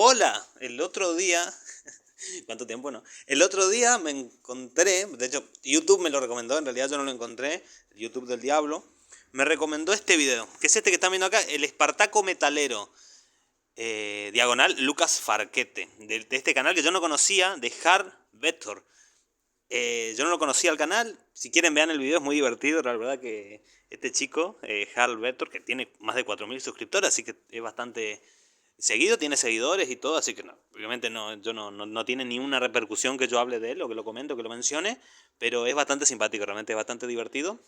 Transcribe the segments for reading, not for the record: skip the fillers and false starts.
Hola, el otro día, ¿cuánto tiempo no? El otro día me encontré, de hecho YouTube me lo recomendó, en realidad yo no lo encontré, el YouTube del diablo, me recomendó este video, que es este que están viendo acá, el Espartaco Metalero, diagonal Lucas Farquete, de este canal que yo no conocía, de Hard Vector. Yo no lo conocía al canal, si quieren vean el video, es muy divertido, la verdad que este chico, Hard Vector, que tiene más de 4.000 suscriptores, así que es bastante seguido, tiene seguidores y todo, así que no, obviamente no tiene ni una repercusión que yo hable de él o que lo comente o que lo mencione, pero es bastante simpático, realmente es bastante divertido.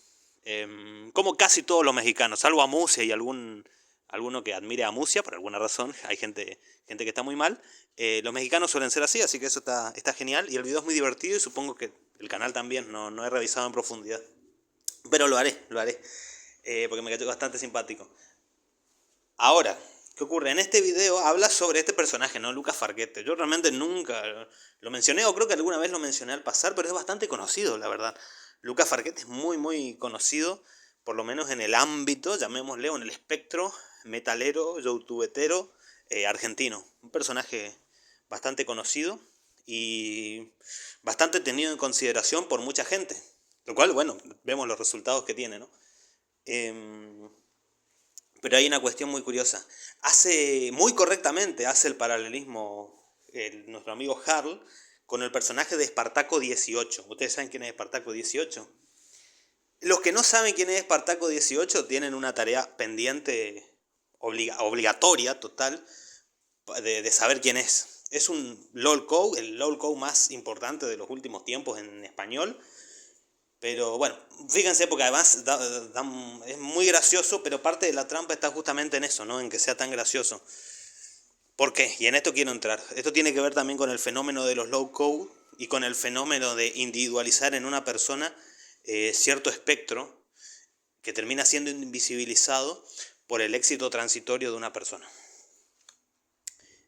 Como casi todos los mexicanos, salvo a Musia y alguno que admire a Musia, por alguna razón, hay gente que está muy mal. Los mexicanos suelen ser así que eso está genial y el video es muy divertido y supongo que el canal también, no he revisado en profundidad. Pero lo haré, porque me cayó bastante simpático. Ahora, ¿qué ocurre? En este video habla sobre este personaje, ¿no? Lucas Farquete. Yo realmente nunca lo mencioné, o creo que alguna vez lo mencioné al pasar, pero es bastante conocido, la verdad. Lucas Farquete es muy conocido, por lo menos en el ámbito, llamémosle, o en el espectro metalero, youtubetero, argentino. Un personaje bastante conocido y bastante tenido en consideración por mucha gente. Lo cual, bueno, vemos los resultados que tiene, ¿no? Pero hay una cuestión muy curiosa. Muy correctamente, hace el paralelismo nuestro amigo Harl con el personaje de Espartaco 18. ¿Ustedes saben quién es Espartaco 18? Los que no saben quién es Espartaco 18 tienen una tarea pendiente, obligatoria, total, de saber quién es. Es un LOLCOW, el LOLCOW más importante de los últimos tiempos en español. Pero bueno, fíjense porque además es muy gracioso, pero parte de la trampa está justamente en eso, ¿no? En que sea tan gracioso. ¿Por qué? Y en esto quiero entrar. Esto tiene que ver también con el fenómeno de los low code y con el fenómeno de individualizar en una persona cierto espectro que termina siendo invisibilizado por el éxito transitorio de una persona.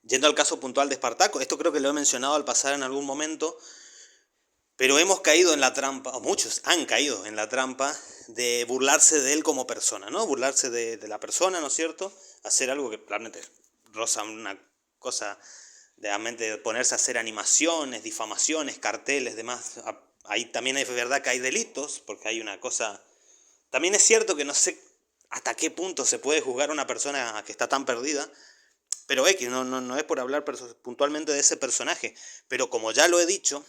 Yendo al caso puntual de Espartaco, esto creo que lo he mencionado al pasar en algún momento, pero hemos caído en la trampa, o muchos han caído en la trampa de burlarse de él como persona, ¿no? Burlarse de la persona, ¿no es cierto? Hacer algo que realmente roza una cosa de la mente, de ponerse a hacer animaciones, difamaciones, carteles, demás. Ahí también es verdad que hay delitos, porque hay una cosa... También es cierto que no sé hasta qué punto se puede juzgar a una persona que está tan perdida, pero X, no es por hablar puntualmente de ese personaje, pero como ya lo he dicho,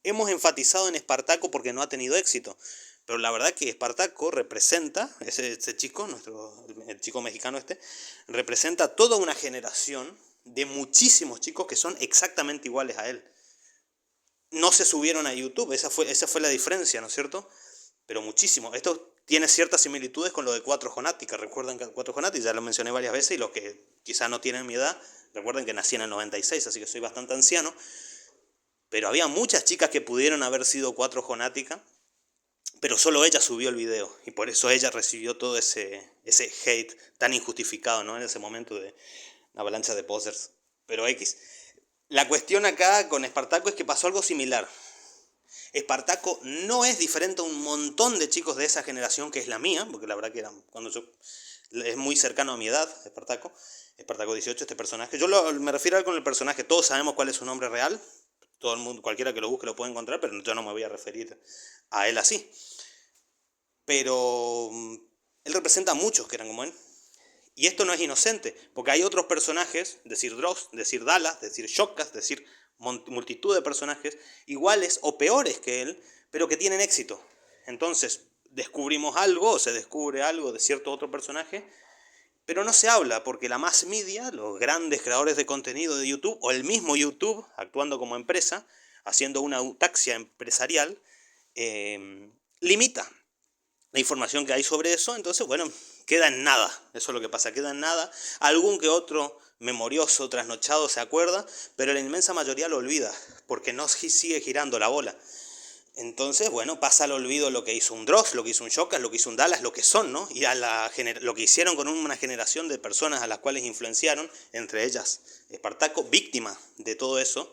hemos enfatizado en Espartaco porque no ha tenido éxito. Pero la verdad que Espartaco representa, ese chico, el chico mexicano representa toda una generación de muchísimos chicos que son exactamente iguales a él. No se subieron a YouTube, esa fue la diferencia, ¿no es cierto? Pero muchísimo. Esto tiene ciertas similitudes con lo de Cuatro Jonática. Recuerden que Cuatro Jonática ya lo mencioné varias veces y los que quizás no tienen mi edad, recuerden que nací en el 96, así que soy bastante anciano. Pero había muchas chicas que pudieron haber sido Cuatro Jonática, pero solo ella subió el video y por eso ella recibió todo ese hate tan injustificado, ¿no? En ese momento de una avalancha de posers. Pero X. La cuestión acá con Espartaco es que pasó algo similar. Espartaco no es diferente a un montón de chicos de esa generación que es la mía, porque la verdad que es muy cercano a mi edad, Espartaco 18, este personaje. Me refiero a él con el personaje, todos sabemos cuál es su nombre real, todo el mundo, cualquiera que lo busque lo puede encontrar, pero yo no me voy a referir a él así. Pero él representa a muchos que eran como él. Y esto no es inocente, porque hay otros personajes, decir Dross, decir Dallas, decir Shockas, decir multitud de personajes iguales o peores que él, pero que tienen éxito. Entonces, descubrimos algo, o se descubre algo de cierto otro personaje, pero no se habla porque la mass media, los grandes creadores de contenido de YouTube, o el mismo YouTube, actuando como empresa, haciendo una autaxia empresarial, limita la información que hay sobre eso, entonces, bueno, queda en nada. Eso es lo que pasa, queda en nada. Algún que otro memorioso, trasnochado se acuerda, pero la inmensa mayoría lo olvida, porque no sigue girando la bola. Entonces, bueno, pasa al olvido lo que hizo un Dross, lo que hizo un Shockas, lo que hizo un Dallas, lo que son, ¿no? Y lo que hicieron con una generación de personas a las cuales influenciaron, entre ellas Espartaco, víctima de todo eso.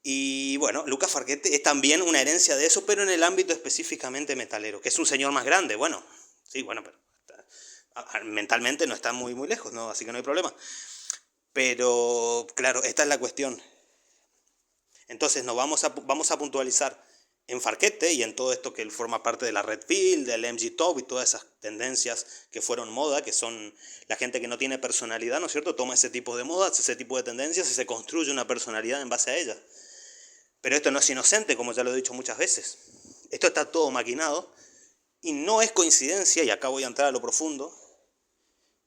Y bueno, Lucas Farquete es también una herencia de eso, pero en el ámbito específicamente metalero, que es un señor más grande, bueno, sí, bueno, pero mentalmente no está muy lejos, ¿no? Así que no hay problema. Pero, claro, esta es la cuestión. Entonces vamos a puntualizar en Farquete y en todo esto que él forma parte de la Red Pill, del MG Top y todas esas tendencias que fueron moda, que son la gente que no tiene personalidad, ¿no es cierto? Toma ese tipo de modas, ese tipo de tendencias y se construye una personalidad en base a ellas. Pero esto no es inocente, como ya lo he dicho muchas veces. Esto está todo maquinado y no es coincidencia, y acá voy a entrar a lo profundo.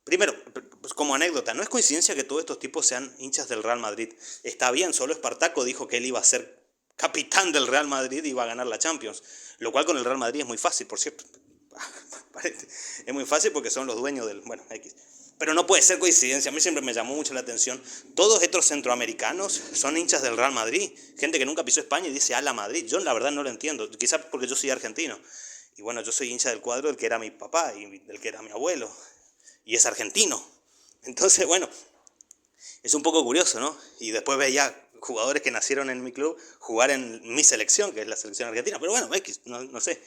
Primero, pues como anécdota, no es coincidencia que todos estos tipos sean hinchas del Real Madrid. Está bien, solo Espartaco dijo que él iba a ser capitán del Real Madrid y iba a ganar la Champions. Lo cual con el Real Madrid es muy fácil, por cierto. Es muy fácil porque son los dueños del... Bueno, X. Pero no puede ser coincidencia, a mí siempre me llamó mucho la atención. Todos estos centroamericanos son hinchas del Real Madrid. Gente que nunca pisó España y dice, la Madrid. Yo la verdad no lo entiendo, quizás porque yo soy argentino. Y bueno, yo soy hincha del cuadro del que era mi papá y del que era mi abuelo. Y es argentino. Entonces, bueno, es un poco curioso, ¿no? Y después veía jugadores que nacieron en mi club jugar en mi selección, que es la selección argentina. Pero bueno, X, no sé.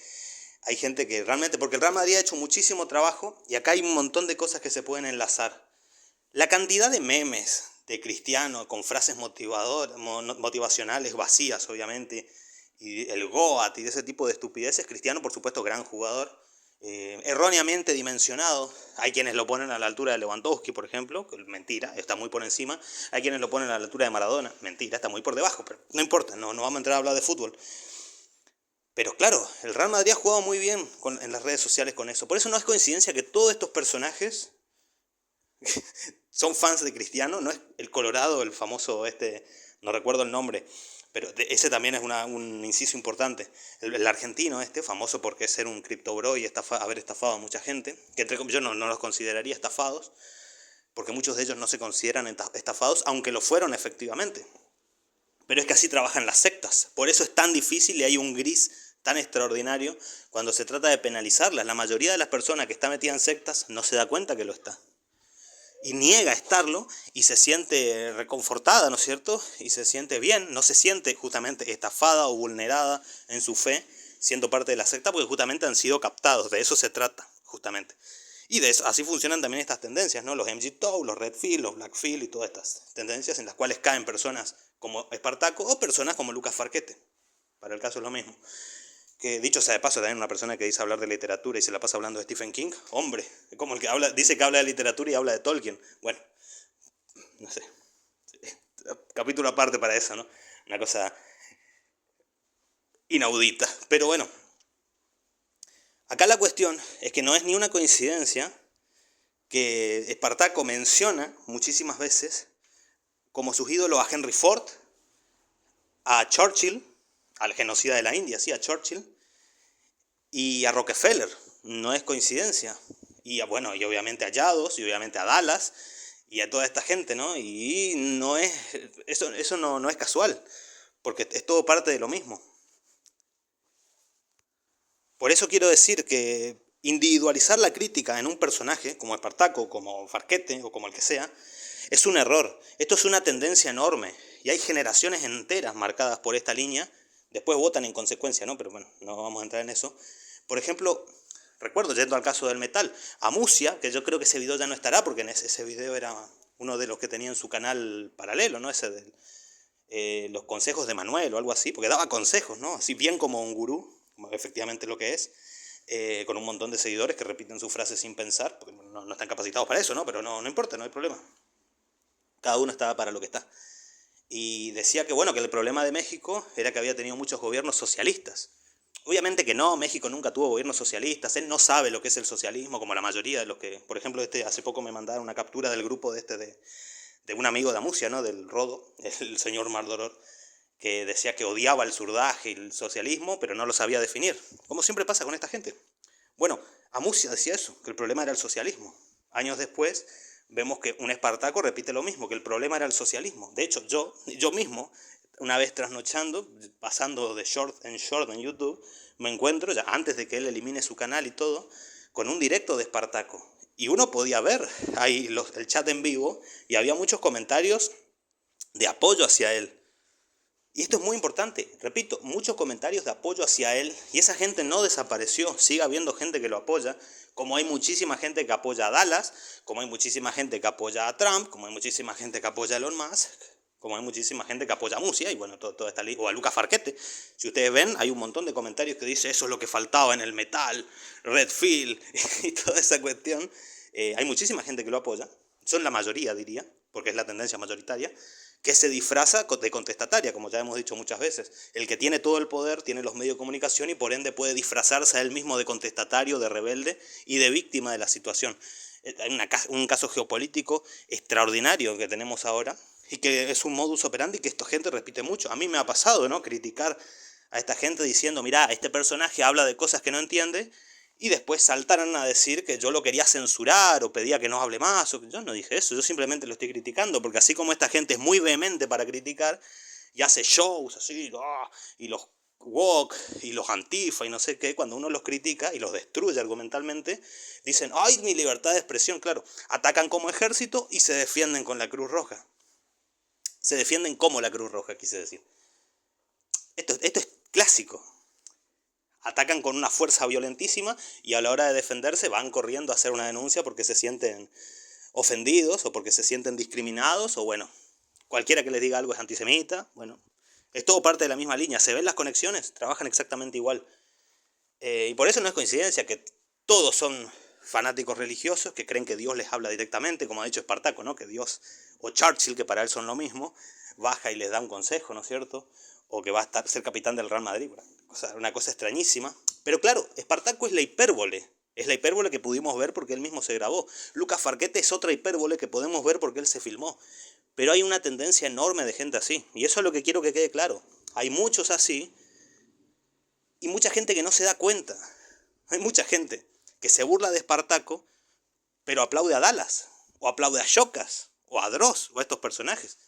Hay gente que realmente, porque el Real Madrid ha hecho muchísimo trabajo y acá hay un montón de cosas que se pueden enlazar. La cantidad de memes de Cristiano con frases motivacionales vacías, obviamente, y el GOAT y de ese tipo de estupideces. Cristiano, por supuesto, gran jugador, erróneamente dimensionado. Hay quienes lo ponen a la altura de Lewandowski, por ejemplo, que mentira, está muy por encima. Hay quienes lo ponen a la altura de Maradona, mentira, está muy por debajo, pero no importa, no vamos a entrar a hablar de fútbol. Pero claro, el Real Madrid ha jugado muy bien en las redes sociales con eso. Por eso no es coincidencia que todos estos personajes son fans de Cristiano. No es el Colorado, el famoso no recuerdo el nombre, pero ese también es un inciso importante. El argentino famoso porque es ser un cripto bro y haber estafado a mucha gente, que yo no los consideraría estafados, porque muchos de ellos no se consideran estafados, aunque lo fueron efectivamente. Pero es que así trabajan las sectas. Por eso es tan difícil y hay un gris tan extraordinario cuando se trata de penalizarlas. La mayoría de las personas que está metida en sectas no se da cuenta que lo está. Y niega estarlo y se siente reconfortada, ¿no es cierto? Y se siente bien, no se siente justamente estafada o vulnerada en su fe siendo parte de la secta porque justamente han sido captados, de eso se trata, justamente. Y de eso, así funcionan también estas tendencias, ¿no? Los MG Top, los Red Pill, los Black Pill y todas estas tendencias en las cuales caen personas como Espartaco o personas como Lucas Farquete. Para el caso es lo mismo. Que dicho sea de paso, también una persona que dice hablar de literatura y se la pasa hablando de Stephen King, hombre, como el que dice que habla de literatura y habla de Tolkien. Bueno, no sé, capítulo aparte para eso, ¿no? Una cosa inaudita. Pero bueno, acá la cuestión es que no es ni una coincidencia que Espartaco menciona muchísimas veces como sus ídolos a Henry Ford, a Churchill, al genocida de la India, sí, a Churchill, y a Rockefeller. No es coincidencia. Y bueno, y obviamente a Yados, y obviamente a Dallas, y a toda esta gente, ¿no? Y no es, eso no es casual, porque es todo parte de lo mismo. Por eso quiero decir que individualizar la crítica en un personaje, como Espartaco, como Farquete, o como el que sea, es un error. Esto es una tendencia enorme, y hay generaciones enteras marcadas por esta línea. Después votan en consecuencia, ¿no? Pero bueno, no vamos a entrar en eso. Por ejemplo, recuerdo, yendo al caso del metal, a Musia, que yo creo que ese video ya no estará, porque en ese video era uno de los que tenía en su canal paralelo, ¿no? Ese de los consejos de Manuel o algo así, porque daba consejos, ¿no? Así bien como un gurú, como efectivamente lo que es, con un montón de seguidores que repiten sus frases sin pensar, porque no están capacitados para eso, ¿no? Pero no importa, no hay problema. Cada uno estaba para lo que está. Y decía que, bueno, que el problema de México era que había tenido muchos gobiernos socialistas. Obviamente que no, México nunca tuvo gobiernos socialistas, él no sabe lo que es el socialismo, como la mayoría de los que, por ejemplo, hace poco me mandaron una captura del grupo de un amigo de Amusia, ¿no? Del Rodo, el señor Mardoror, que decía que odiaba el surdaje y el socialismo, pero no lo sabía definir, como siempre pasa con esta gente. Bueno, Amusia decía eso, que el problema era el socialismo. Años después vemos que un Espartaco repite lo mismo, que el problema era el socialismo. De hecho, yo mismo, una vez trasnochando, pasando de short en YouTube, me encuentro, ya antes de que él elimine su canal y todo, con un directo de Espartaco. Y uno podía ver ahí el chat en vivo y había muchos comentarios de apoyo hacia él. Y esto es muy importante, repito, muchos comentarios de apoyo hacia él, y esa gente no desapareció, sigue habiendo gente que lo apoya, como hay muchísima gente que apoya a Dallas, como hay muchísima gente que apoya a Trump, como hay muchísima gente que apoya a Elon Musk, como hay muchísima gente que apoya a Musia, y bueno, toda esta o a Lucas Farquete. Si ustedes ven, hay un montón de comentarios que dice eso es lo que faltaba en el metal, Redfield, y toda esa cuestión. Hay muchísima gente que lo apoya, son la mayoría diría, porque es la tendencia mayoritaria, que se disfraza de contestataria, como ya hemos dicho muchas veces. El que tiene todo el poder tiene los medios de comunicación y por ende puede disfrazarse a él mismo de contestatario, de rebelde y de víctima de la situación. Hay un caso geopolítico extraordinario que tenemos ahora y que es un modus operandi que esta gente repite mucho. A mí me ha pasado, ¿no?, criticar a esta gente diciendo, mirá, este personaje habla de cosas que no entiende, y después saltaron a decir que yo lo quería censurar o pedía que no hable más. Yo no dije eso, yo simplemente lo estoy criticando, porque así como esta gente es muy vehemente para criticar y hace shows así, y los woke y los antifa y no sé qué, cuando uno los critica y los destruye argumentalmente, dicen, ¡ay, mi libertad de expresión! Claro, atacan como ejército y se defienden con la Cruz Roja. Se defienden como la Cruz Roja, quise decir. Esto es clásico. Atacan con una fuerza violentísima y a la hora de defenderse van corriendo a hacer una denuncia porque se sienten ofendidos o porque se sienten discriminados o bueno, cualquiera que les diga algo es antisemita. Bueno, es todo parte de la misma línea. ¿Se ven las conexiones? Trabajan exactamente igual. Y por eso no es coincidencia que todos son fanáticos religiosos que creen que Dios les habla directamente, como ha dicho Espartaco, ¿no?, que Dios, o Churchill, que para él son lo mismo, baja y les da un consejo, ¿no es cierto?, o que va a ser capitán del Real Madrid, una cosa extrañísima. Pero claro, Espartaco es la hipérbole que pudimos ver porque él mismo se grabó. Lucas Farquete es otra hipérbole que podemos ver porque él se filmó. Pero hay una tendencia enorme de gente así, y eso es lo que quiero que quede claro. Hay muchos así, y mucha gente que no se da cuenta. Hay mucha gente que se burla de Espartaco, pero aplaude a Dallas, o aplaude a Shocas, o a Dross, o a estos personajes.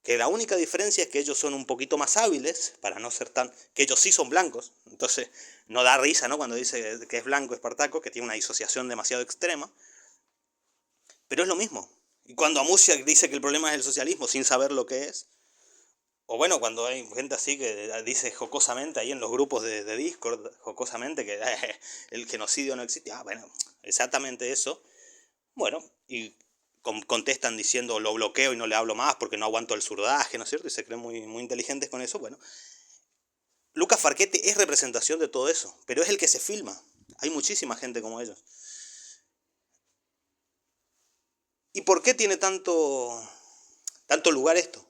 Que la única diferencia es que ellos son un poquito más hábiles, para no ser tan... que ellos sí son blancos, entonces no da risa, ¿no?, cuando dice que es blanco Espartaco, que tiene una disociación demasiado extrema, pero es lo mismo. Y cuando Amusia dice que el problema es el socialismo sin saber lo que es, o bueno, cuando hay gente así que dice jocosamente ahí en los grupos de Discord, jocosamente que el genocidio no existe, bueno, exactamente eso, bueno, y contestan diciendo lo bloqueo y no le hablo más porque no aguanto el zurdaje, ¿no es cierto? Y se creen muy, muy inteligentes con eso. Bueno, Lucas Farquete es representación de todo eso, pero es el que se filma. Hay muchísima gente como ellos. ¿Y por qué tiene tanto lugar esto?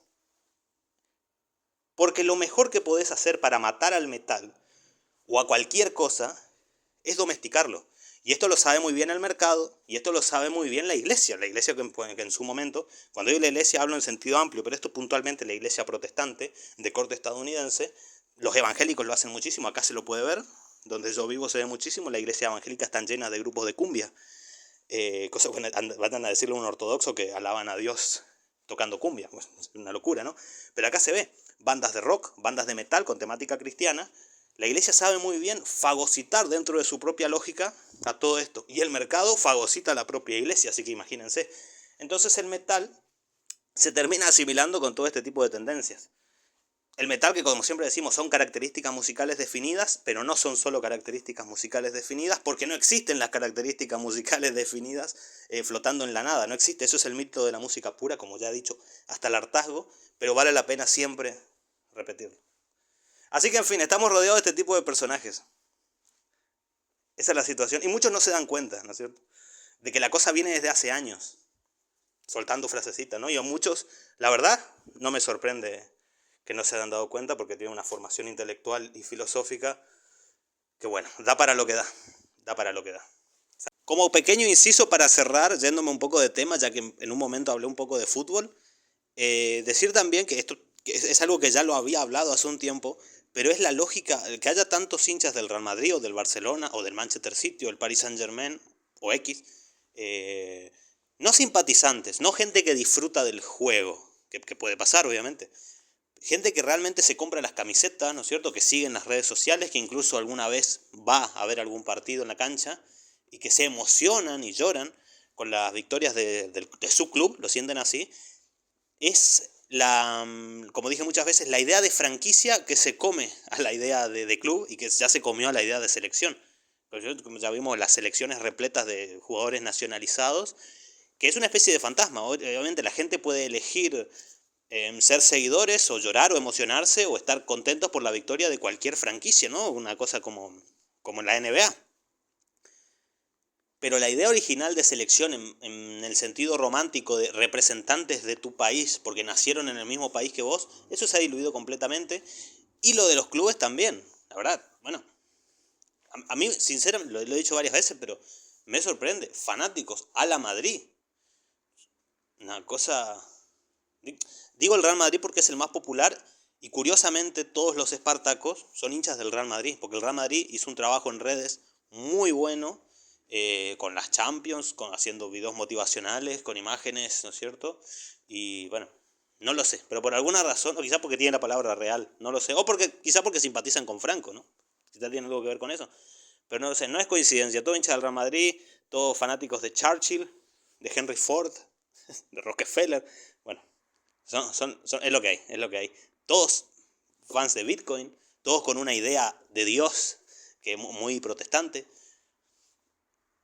Porque lo mejor que podés hacer para matar al metal o a cualquier cosa es domesticarlo. Y esto lo sabe muy bien el mercado, y esto lo sabe muy bien la iglesia que en su momento, cuando digo la iglesia hablo en sentido amplio, pero esto puntualmente la iglesia protestante de corte estadounidense, los evangélicos lo hacen muchísimo, acá se lo puede ver, donde yo vivo se ve muchísimo, la iglesia evangélica están llenas de grupos de cumbia, cosas que van a decirle a un ortodoxo que alaban a Dios tocando cumbia, pues, es una locura, ¿no? Pero acá se ve bandas de rock, bandas de metal con temática cristiana. La iglesia sabe muy bien fagocitar dentro de su propia lógica a todo esto. Y el mercado fagocita a la propia iglesia, así que imagínense. Entonces el metal se termina asimilando con todo este tipo de tendencias. El metal, que como siempre decimos, son características musicales definidas, pero no son solo características musicales definidas, porque no existen las características musicales definidas flotando en la nada. No existe, eso es el mito de la música pura, como ya he dicho, hasta el hartazgo, pero vale la pena siempre repetirlo. Así que en fin, estamos rodeados de este tipo de personajes. Esa es la situación. Y muchos no se dan cuenta, ¿no es cierto?, de que la cosa viene desde hace años, soltando frasecitas, ¿no? Y a muchos, la verdad, no me sorprende que no se hayan dado cuenta porque tienen una formación intelectual y filosófica que, bueno, da para lo que da. Como pequeño inciso para cerrar, yéndome un poco de tema, ya que en un momento hablé un poco de fútbol, decir también que esto es algo que ya lo había hablado hace un tiempo, pero es la lógica, el que haya tantos hinchas del Real Madrid o del Barcelona o del Manchester City o el Paris Saint-Germain o X, no simpatizantes, no gente que disfruta del juego, que puede pasar obviamente, gente que realmente se compra las camisetas, ¿no es cierto?, que sigue en las redes sociales, que incluso alguna vez va a ver algún partido en la cancha y que se emocionan y lloran con las victorias de su club, lo sienten así. Es como dije muchas veces, la idea de franquicia que se come a la idea de club y que ya se comió a la idea de selección. Como ya vimos, las selecciones repletas de jugadores nacionalizados, que es una especie de fantasma. Obviamente la gente puede elegir ser seguidores o llorar o emocionarse o estar contentos por la victoria de cualquier franquicia, ¿no? Una cosa como en la NBA. Pero la idea original de selección en el sentido romántico de representantes de tu país, porque nacieron en el mismo país que vos, eso se ha diluido completamente. Y lo de los clubes también, la verdad, bueno, a mí sinceramente, lo he dicho varias veces, pero me sorprende, fanáticos a la Madrid, una cosa... Digo el Real Madrid porque es el más popular y curiosamente todos los espartacos son hinchas del Real Madrid, porque el Real Madrid hizo un trabajo en redes muy bueno, con las Champions, haciendo videos motivacionales, con imágenes, ¿no es cierto? Y bueno, no lo sé, pero por alguna razón, o quizá porque tiene la palabra real, no lo sé, o quizá porque simpatizan con Franco, ¿no? Quizá tiene algo que ver con eso, pero no lo sé, no es coincidencia, todo hincha del Real Madrid, todos fanáticos de Churchill, de Henry Ford, de Rockefeller, bueno, es lo que hay, es lo que hay. Todos fans de Bitcoin, todos con una idea de Dios que es muy protestante.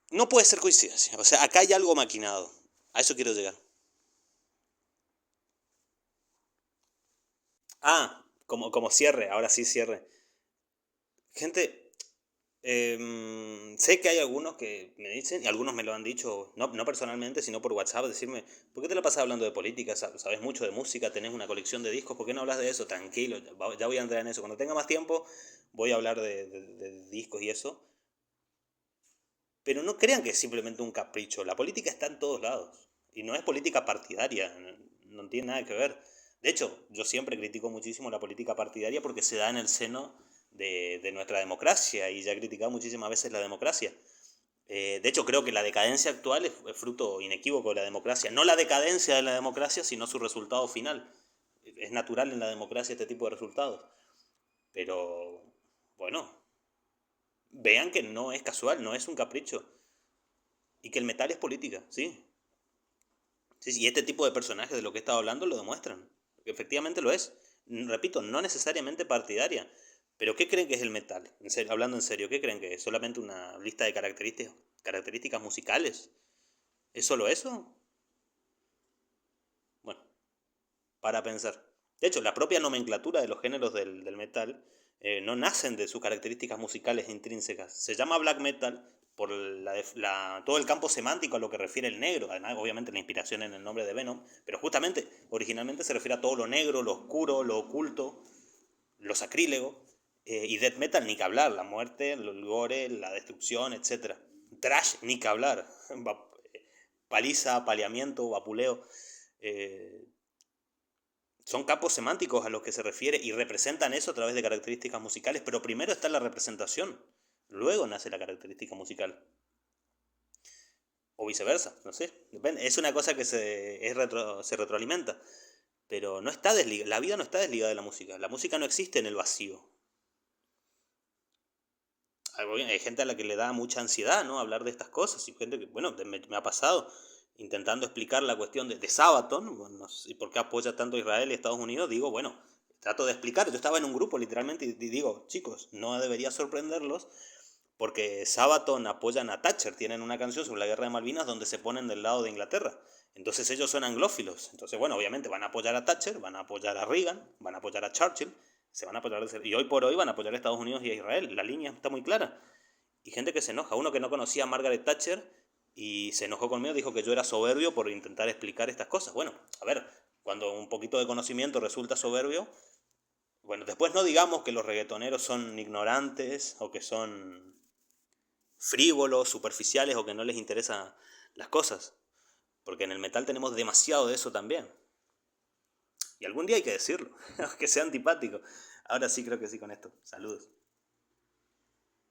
No puede ser coincidencia, o sea, acá hay algo maquinado. A eso quiero llegar. Como cierre, ahora sí cierre. Gente, sé que hay algunos que me dicen, y algunos me lo han dicho, no personalmente, sino por WhatsApp, decirme, ¿por qué te la pasas hablando de política? Sabes mucho de música, tenés una colección de discos, ¿por qué no hablas de eso? Tranquilo, ya voy a entrar en eso. Cuando tenga más tiempo, voy a hablar de discos y eso. Pero no crean que es simplemente un capricho. La política está en todos lados. Y no es política partidaria. No tiene nada que ver. De hecho, yo siempre critico muchísimo la política partidaria porque se da en el seno de nuestra democracia. Y ya he criticado muchísimas veces la democracia. De hecho, creo que la decadencia actual es fruto inequívoco de la democracia. No la decadencia de la democracia, sino su resultado final. Es natural en la democracia este tipo de resultados. Pero, bueno, vean que no es casual, no es un capricho. Y que el metal es política, ¿sí? Sí, sí, y este tipo de personajes de lo que he estado hablando lo demuestran. Que efectivamente lo es. Repito, no necesariamente partidaria. Pero ¿qué creen que es el metal? Hablando en serio, ¿qué creen que es? ¿Solamente una lista de características musicales? ¿Es solo eso? Bueno, para pensar. De hecho, la propia nomenclatura de los géneros del metal no nacen de sus características musicales intrínsecas. Se llama black metal por todo el campo semántico a lo que refiere el negro. Además, obviamente la inspiración en el nombre de Venom, pero justamente, originalmente se refiere a todo lo negro, lo oscuro, lo oculto, lo sacrílego. Y death metal ni que hablar, la muerte, el gore, la destrucción, etc. Trash ni que hablar. Paliza, apaleamiento, vapuleo. Eh, Son campos semánticos a los que se refiere y representan eso a través de características musicales, pero primero está la representación, luego nace la característica musical. O viceversa, no sé, depende. Es una cosa que se retroalimenta, pero no está la vida no está desligada de la música no existe en el vacío. Hay gente a la que le da mucha ansiedad, ¿no? Hablar de estas cosas, y gente que, bueno, me ha pasado intentando explicar la cuestión de Sabaton, bueno, no sé por qué apoya tanto a Israel y Estados Unidos, digo, bueno, trato de explicar, yo estaba en un grupo literalmente y digo, chicos, no debería sorprenderlos porque Sabaton apoyan a Thatcher, tienen una canción sobre la guerra de Malvinas donde se ponen del lado de Inglaterra. Entonces ellos son anglófilos. Entonces, bueno, obviamente van a apoyar a Thatcher, van a apoyar a Reagan, van a apoyar a Churchill, se van a apoyar, y hoy por hoy van a apoyar a Estados Unidos y a Israel. La línea está muy clara. Y gente que se enoja. Uno que no conocía a Margaret Thatcher y se enojó conmigo, dijo que yo era soberbio por intentar explicar estas cosas. Bueno, a ver, cuando un poquito de conocimiento resulta soberbio, bueno, después no digamos que los reggaetoneros son ignorantes o que son frívolos, superficiales o que no les interesan las cosas. Porque en el metal tenemos demasiado de eso también. Y algún día hay que decirlo, aunque sea antipático. Ahora sí creo que sí con esto. Saludos.